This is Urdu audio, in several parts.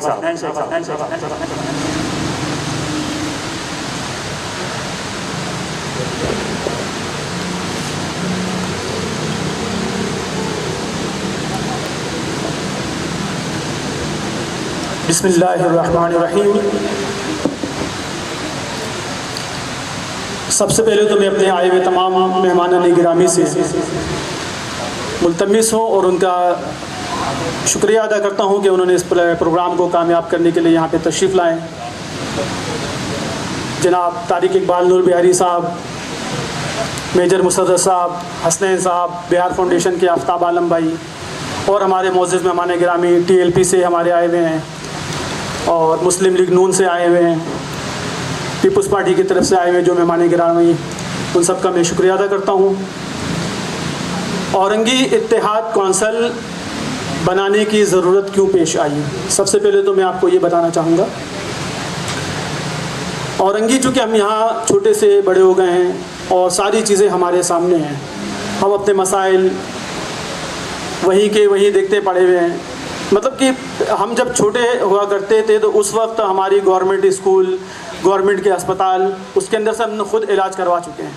بسم اللہ الرحمن الرحیم۔ سب سے پہلے تو میں اپنے آئے ہوئے تمام مہمانان گرامی سے ملتمس ہوں اور ان کا شکریہ ادا کرتا ہوں کہ انہوں نے اس پروگرام کو کامیاب کرنے کے لیے یہاں پہ تشریف لائیں۔ جناب طارق اقبال نور بہاری صاحب، میجر مسرت صاحب، حسنین صاحب، بہار فاؤنڈیشن کے آفتاب عالم بھائی، اور ہمارے معزز مہمان گرامی TLP سے ہمارے آئے ہوئے ہیں اور مسلم لیگ نون سے آئے ہوئے ہیں، پیپلز پارٹی کی طرف سے آئے ہوئے جو مہمان گرامی، ان سب کا میں شکریہ ادا کرتا ہوں۔ اورنگی اتحاد کونسل بنانے کی ضرورت کیوں پیش آئی؟ سب سے پہلے تو میں آپ کو یہ بتانا چاہوں گا، اورنگی چونکہ ہم یہاں چھوٹے سے بڑے ہو گئے ہیں اور ساری چیزیں ہمارے سامنے ہیں، ہم اپنے مسائل وہیں کے وہیں دیکھتے پڑے ہوئے ہیں۔ مطلب کہ ہم جب چھوٹے ہوا کرتے تھے تو اس وقت ہماری گورنمنٹ اسکول، گورنمنٹ کے اسپتال، اس کے اندر سے ہم خود علاج کروا چکے ہیں،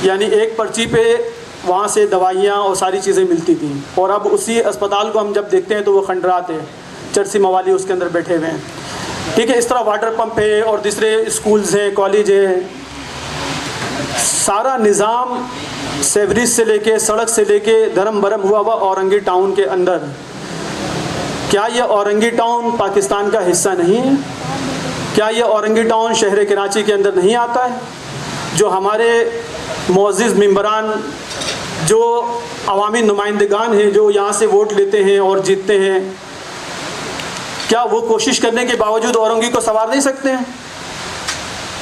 یعنی ایک پرچی پہ وہاں سے دوائیاں اور ساری چیزیں ملتی تھیں، اور اب اسی اسپتال کو ہم جب دیکھتے ہیں تو وہ کھنڈرات ہے، چرسی موالی اس کے اندر بیٹھے ہوئے ہیں، ٹھیک ہے۔ اس طرح واٹر پمپ ہے اور دوسرے اسکولز ہیں، کالج ہے، سارا نظام سیوریج سے لے کے سڑک سے لے کے دھرم برم ہوا اورنگی ٹاؤن کے اندر۔ کیا یہ اورنگی ٹاؤن پاکستان کا حصہ نہیں ہے؟ کیا یہ اورنگی ٹاؤن شہر کراچی کے اندر نہیں آتا ہے؟ جو ہمارے معزز ممبران، جو عوامی نمائندگان ہیں، جو یہاں سے ووٹ لیتے ہیں اور جیتتے ہیں، کیا وہ کوشش کرنے کے باوجود اورنگی کو سنوار نہیں سکتے ہیں؟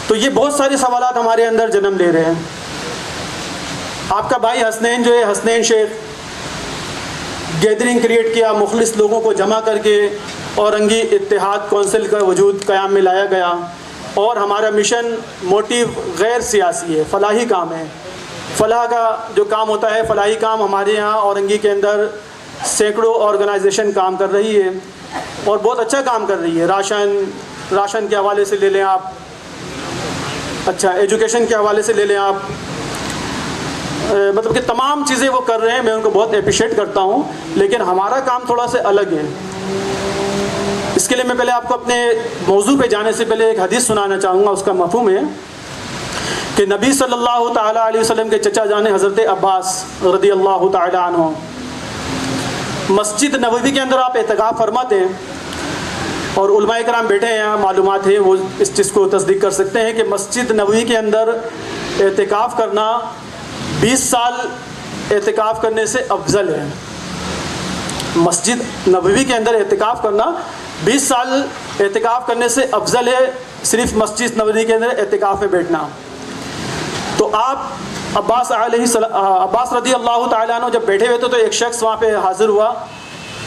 تو یہ بہت سارے سوالات ہمارے اندر جنم لے رہے ہیں۔ آپ کا بھائی حسنین جو ہے، حسنین شیخ، گیدرنگ کریٹ کیا، مخلص لوگوں کو جمع کر کے اورنگی اتحاد کونسل کا وجود قیام میں لایا گیا، اور ہمارا مشن موٹیو غیر سیاسی ہے، فلاحی کام ہے۔ فلاح کا جو کام ہوتا ہے، فلاحی کام ہمارے یہاں اورنگی کے اندر سینکڑوں آرگنائزیشن کام کر رہی ہے اور بہت اچھا کام کر رہی ہے۔ راشن کے حوالے سے لے لیں آپ، اچھا ایجوکیشن کے حوالے سے لے لیں آپ، مطلب کہ تمام چیزیں وہ کر رہے ہیں، میں ان کو بہت اپریشیٹ کرتا ہوں، لیکن ہمارا کام تھوڑا سا الگ ہے۔ اس کے لیے میں پہلے آپ کو اپنے موضوع پہ جانے سے پہلے ایک حدیث سنانا چاہوں گا، اس کا مفہوم ہے کہ نبی صلی اللہ تعالیٰ علیہ وسلم کے چچا جان حضرت عباس رضی اللہ تعالیٰ عنہ مسجد نبوی کے اندر آپ اعتکاف فرماتے ہیں، اور علماء کرام بیٹھے ہیں یہاں، معلومات ہے وہ اس چیز کو تصدیق کر سکتے ہیں کہ مسجد نبوی کے اندر اعتکاف کرنا 20 سال اعتکاف کرنے سے افضل ہے۔ مسجد نبوی کے اندر اعتکاف کرنا 20 سال اعتکاف کرنے سے افضل ہے صرف مسجد نبوی کے اندر اعتکاف میں بیٹھنا۔ تو آپ عباس رضی اللہ تعالیٰ عنہ جب بیٹھے ہوئے تھے تو ایک شخص وہاں پہ حاضر ہوا،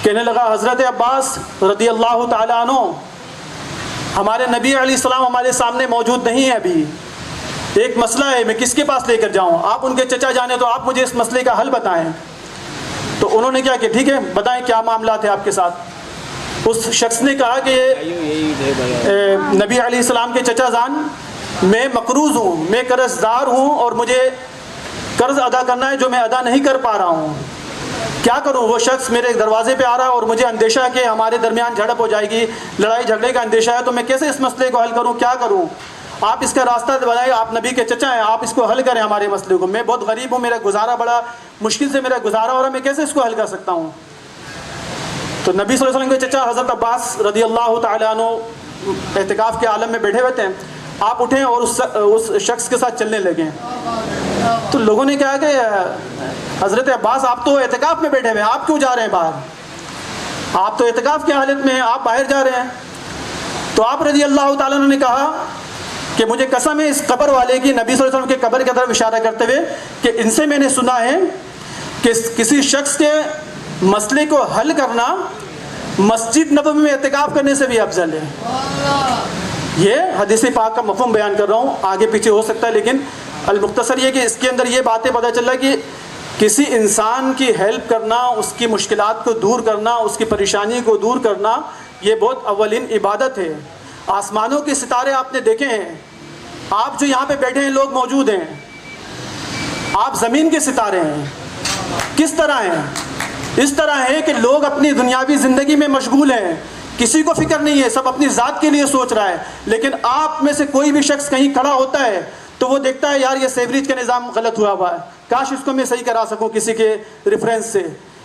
کہنے لگا حضرت عباس رضی اللہ تعالیٰ عنہ، ہمارے نبی علیہ السلام ہمارے سامنے موجود نہیں ہے، ابھی ایک مسئلہ ہے، میں کس کے پاس لے کر جاؤں؟ آپ ان کے چچا جانے تو آپ مجھے اس مسئلے کا حل بتائیں۔ تو انہوں نے کیا کہ ٹھیک ہے بتائیں کیا معاملات ہے آپ کے ساتھ۔ اس شخص نے کہا کہ نبی علیہ السلام کے چچا جان، میں مقروض ہوں، میں قرض دار ہوں، اور مجھے قرض ادا کرنا ہے جو میں ادا نہیں کر پا رہا ہوں، کیا کروں؟ وہ شخص میرے دروازے پہ آ رہا ہے اور مجھے اندیشہ ہے کہ ہمارے درمیان جھڑپ ہو جائے گی، لڑائی جھگڑے کا اندیشہ ہے، تو میں کیسے اس مسئلے کو حل کروں؟ کیا کروں؟ آپ اس کا راستہ بتائیں، آپ نبی کے چچا ہیں، آپ اس کو حل کریں ہمارے مسئلے کو، میں بہت غریب ہوں، میرا گزارا بڑا مشکل سے میرا گزارا ہو رہا ہے، میں کیسے اس کو حل کر سکتا ہوں؟ تو نبی صلی اللہ علیہ وسلم کے چچا حضرت عباس رضی اللہ تعالیٰ عنہ اعتکاف کے عالم میں بیٹھے ہوئے تھے، آپ اٹھیں اور اس شخص کے ساتھ چلنے لگیں۔ تو لوگوں نے کہا کہ حضرت عباس آپ تو اعتکاف میں بیٹھے ہوئے ہیں، آپ کیوں جا رہے ہیں باہر؟ آپ تو اعتکاف کی حالت میں ہیں، آپ باہر جا رہے ہیں۔ تو آپ رضی اللہ تعالیٰ عنہ نے کہا کہ مجھے قسم ہے اس قبر والے کی، نبی صلی اللہ علیہ وسلم کے قبر کی طرف اشارہ کرتے ہوئے، کہ ان سے میں نے سنا ہے کہ کسی شخص کے مسئلے کو حل کرنا مسجد نبوی میں اعتکاف کرنے سے بھی افضل ہے۔ یہ حدیث پاک کا مفہوم بیان کر رہا ہوں، آگے پیچھے ہو سکتا ہے، لیکن المختصر یہ کہ اس کے اندر یہ باتیں پتہ چل رہا ہے کہ کسی انسان کی ہیلپ کرنا، اس کی مشکلات کو دور کرنا، اس کی پریشانی کو دور کرنا یہ بہت اولین عبادت ہے. آسمانوں کے ستارے آپ نے دیکھے ہیں, آپ جو یہاں پہ بیٹھے ہیں لوگ موجود ہیں, آپ زمین کے ستارے ہیں. کس طرح ہیں؟ اس طرح ہے کہ لوگ اپنی دنیاوی زندگی میں مشغول ہیں, کسی کو فکر نہیں ہے, سب اپنی ذات کے لیے سوچ رہا ہے. لیکن آپ میں سے کوئی بھی شخص کہیں کھڑا ہوتا ہے تو وہ دیکھتا ہے یار یہ سیوریج کا نظام غلط ہوا ہے, کاش اس کو میں صحیح کرا سکوں کسی کے ریفرنس سے.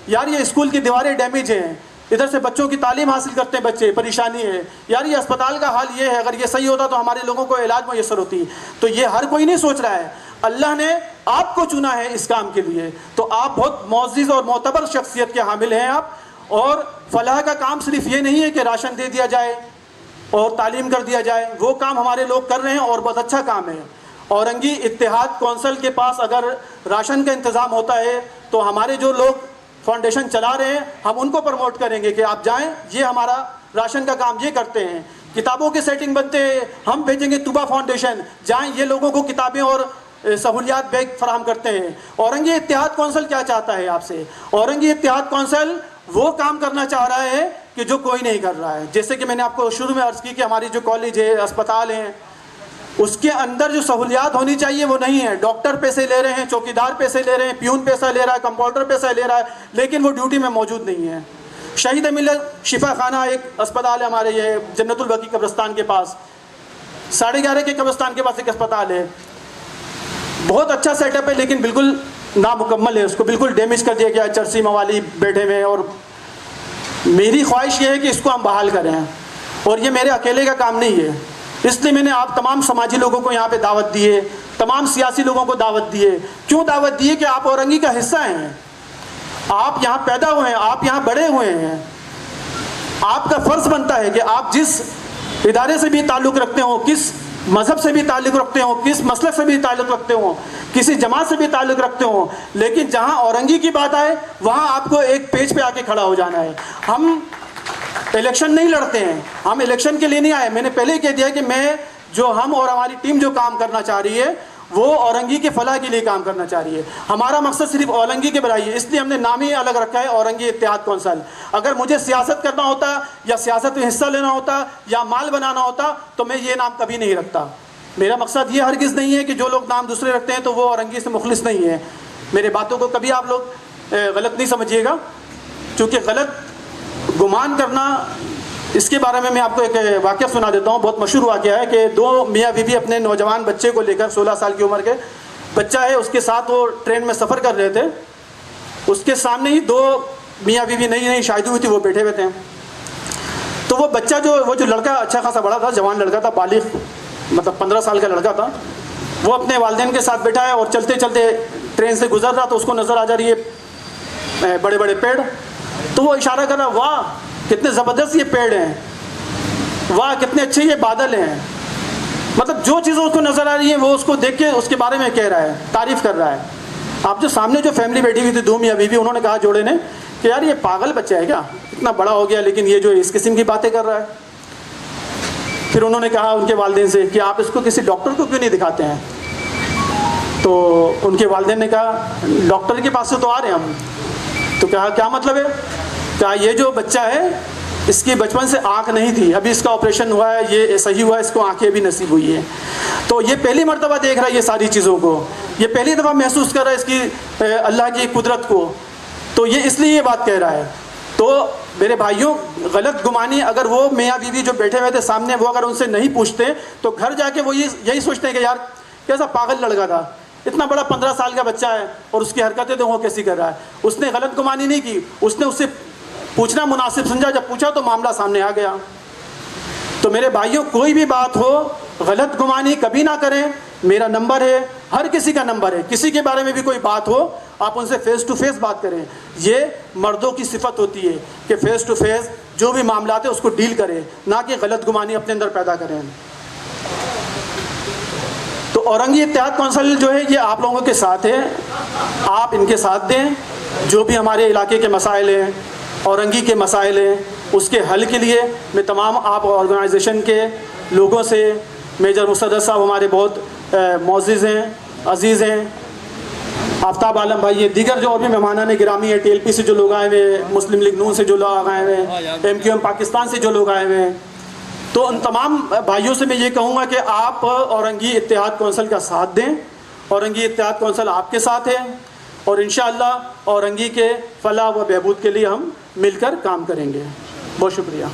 یار یہ اسکول کی دیواریں ڈیمیج ہیں, ادھر سے بچوں کی تعلیم حاصل کرتے ہیں بچے, پریشانی ہے. یار یہ اسپتال کا حال یہ ہے, اگر یہ صحیح ہوتا تو ہمارے لوگوں کو علاج میسر ہوتی. تو یہ ہر کوئی نہیں سوچ رہا ہے. اللہ نے آپ کو چنا ہے اس کام کے لیے, تو آپ بہت معزز اور معتبر شخصیت کے حامل ہیں آپ. اور فلاح کا کام صرف یہ نہیں ہے کہ راشن دے دیا جائے اور تعلیم کر دیا جائے, وہ کام ہمارے لوگ کر رہے ہیں اور بہت اچھا کام ہے. اورنگی اتحاد کونسل کے پاس اگر راشن کا انتظام ہوتا ہے تو ہمارے جو لوگ فاؤنڈیشن چلا رہے ہیں ہم ان کو پروموٹ کریں گے کہ آپ جائیں, یہ ہمارا راشن کا کام یہ کرتے ہیں. کتابوں کے سیٹنگ بنتے ہیں, ہم بھیجیں گے طوبہ فاؤنڈیشن, جائیں یہ لوگوں کو کتابیں اور سہولیات بیگ فراہم کرتے ہیں. اورنگی اتحاد کونسل کیا چاہتا ہے آپ سے؟ اورنگی اتحاد کونسل وہ کام کرنا چاہ رہا ہے کہ جو کوئی نہیں کر رہا ہے. جیسے کہ میں نے آپ کو شروع میں عرض کی کہ ہماری جو کالج ہے, اسپتال ہیں, اس کے اندر جو سہولیات ہونی چاہیے وہ نہیں ہے. ڈاکٹر پیسے لے رہے ہیں, چوکیدار پیسے لے رہے ہیں, پیون پیسہ لے رہا ہے, کمپاؤنڈر پیسہ لے رہا ہے, لیکن وہ ڈیوٹی میں موجود نہیں ہے. شہید ملت شفا خانہ ایک اسپتال ہے ہمارے یہ جنت البقیع قبرستان کے پاس, 11:30 کے قبرستان کے پاس ایک اسپتال ہے. بہت اچھا سیٹ اپ ہے لیکن بالکل نامکمل ہے, اس کو بالکل ڈیمیج کر دیا گیا, چرسی موالی بیٹھے ہوئے. اور میری خواہش یہ ہے کہ اس کو ہم بحال کریں, اور یہ میرے اکیلے کا کام نہیں ہے. اس لیے میں نے آپ تمام سماجی لوگوں کو یہاں پہ دعوت دی ہے, تمام سیاسی لوگوں کو دعوت دی ہے. کیوں دعوت دی ہے؟ کہ آپ اورنگی کا حصہ ہیں, آپ یہاں پیدا ہوئے ہیں, آپ یہاں بڑے ہوئے ہیں. آپ کا فرض بنتا ہے کہ آپ جس ادارے سے بھی تعلق رکھتے ہوں, کس مذہب سے بھی تعلق رکھتے ہوں, کس مسلک سے بھی تعلق رکھتے ہوں, کسی جماعت سے بھی تعلق رکھتے ہوں, لیکن جہاں اورنگی کی بات آئے وہاں آپ کو ایک پیج پہ آ کے کھڑا ہو جانا ہے. ہم الیکشن نہیں لڑتے ہیں, ہم الیکشن کے لیے نہیں آئے. میں نے پہلے ہی کہہ دیا کہ ہم اور ہماری ٹیم جو کام کرنا چاہ رہی ہے وہ اورنگی کے فلاح کے لیے کام کرنا چاہ رہی ہے. ہمارا مقصد صرف اورنگی کے بھلائی ہے, اس لیے ہم نے نام ہی الگ رکھا ہے اورنگی اتحاد کونسل. اگر مجھے سیاست کرنا ہوتا یا سیاست میں حصہ لینا ہوتا یا مال بنانا ہوتا تو میں یہ نام کبھی نہیں رکھتا. میرا مقصد یہ ہرگز نہیں ہے کہ جو لوگ نام دوسرے رکھتے ہیں تو وہ اورنگی سے مخلص نہیں ہے. میرے باتوں کو کبھی آپ لوگ غلط نہیں سمجھیے گا, کیونکہ غلط گمان کرنا, اس کے بارے میں آپ کو ایک واقعہ سنا دیتا ہوں. بہت مشہور واقعہ ہے کہ 2 میاں بیوی اپنے نوجوان بچے کو لے کر, 16 سال کی عمر کے بچہ ہے, اس کے ساتھ وہ ٹرین میں سفر کر رہے تھے. اس کے سامنے ہی 2 میاں بیوی نئی شادی ہوئی تھی, وہ بیٹھے ہوئے تھے. تو وہ بچہ وہ جو لڑکا اچھا خاصا بڑا تھا, جوان لڑکا تھا, بالغ مطلب 15 سال کا لڑکا تھا, وہ اپنے والدین کے ساتھ بیٹھا ہے اور چلتے چلتے ٹرین سے گزر رہا تو اس کو نظر آ جا رہی ہے بڑے بڑے پیڑ. تو وہ اشارہ کر رہا, واہ کتنے زبردست یہ پیڑ ہیں, واہ کتنے اچھے یہ بادل ہیں. مطلب جو چیزیں اس کو نظر آ رہی ہیں وہ اس کو دیکھ کے اس کے بارے میں کہہ رہا ہے, تعریف کر رہا ہے. آپ جو سامنے جو فیملی بیٹھی ہوئی تھی 2 میاں بیوی, انہوں نے کہا جوڑے نے کہ یار یہ پاگل بچہ ہے کیا, اتنا بڑا ہو گیا لیکن یہ جو اس قسم کی باتیں کر رہا ہے. پھر انہوں نے کہا ان کے والدین سے کہ آپ اس کو کسی ڈاکٹر کو کیوں نہیں دکھاتے ہیں. تو ان کے والدین نے کہا ڈاکٹر کے پاس سے تو آ رہے ہیں ہم. تو کہا کیا مطلب ہے؟ کہا یہ جو بچہ ہے اس کی بچپن سے آنکھ نہیں تھی, ابھی اس کا آپریشن ہوا ہے, یہ صحیح ہوا ہے, اس کو آنکھیں بھی نصیب ہوئی ہیں. تو یہ پہلی مرتبہ دیکھ رہا ہے یہ ساری چیزوں کو, یہ پہلی دفعہ محسوس کر رہا ہے اس کی اللہ کی قدرت کو. تو یہ اس لیے یہ بات کہہ رہا ہے. تو میرے بھائیوں, غلط گمانی اگر وہ میاں بیوی جو بیٹھے ہوئے تھے سامنے, وہ اگر ان سے نہیں پوچھتے تو گھر جا کے وہ یہی سوچتے ہیں کہ یار کیسا پاگل لڑکا تھا, اتنا بڑا 15 سال کا بچہ ہے اور اس کی حرکتیں تو وہ کیسی کر رہا ہے. اس نے غلط گمانی نہیں کی, اس نے اس سے پوچھنا مناسب سمجھا, جب پوچھا تو معاملہ سامنے آ گیا. تو میرے بھائیوں, کوئی بھی بات ہو غلط گمانی کبھی نہ کریں. میرا نمبر ہے, ہر کسی کا نمبر ہے, کسی کے بارے میں بھی کوئی بات ہو آپ ان سے فیس ٹو فیس بات کریں. یہ مردوں کی صفت ہوتی ہے کہ فیس ٹو فیس جو بھی معاملات ہیں اس کو ڈیل کریں, نہ کہ غلط گمانی اپنے اندر پیدا کریں. تو اورنگی اتحاد کونسل جو ہے یہ آپ لوگوں کے ساتھ ہے, آپ ان کے ساتھ دیں. جو بھی ہمارے علاقے کے مسائل ہیں, اورنگی کے مسائل ہیں, اس کے حل کے لیے میں تمام آپ آرگنائزیشن کے لوگوں سے, میجر مسدد صاحب ہمارے بہت معزز ہیں, عزیز ہیں, آفتاب عالم بھائی، یہ دیگر جو اور بھی مہمانان گرامی ہیں، ٹی ایل پی سے جو لوگ آئے ہوئے ہیں، مسلم لیگ نون سے جو لوگ آئے ہوئے ہیں، ایم کیو ایم پاکستان سے جو لوگ آئے ہوئے ہیں، تو ان تمام بھائیوں سے میں یہ کہوں گا کہ آپ اورنگی اتحاد کونسل کا ساتھ دیں. اورنگی اتحاد کونسل آپ کے ساتھ ہے، اور انشاءاللہ اورنگی کے فلاح و بہبود کے لیے ہم مل کر کام کریں گے. بہت شکریہ.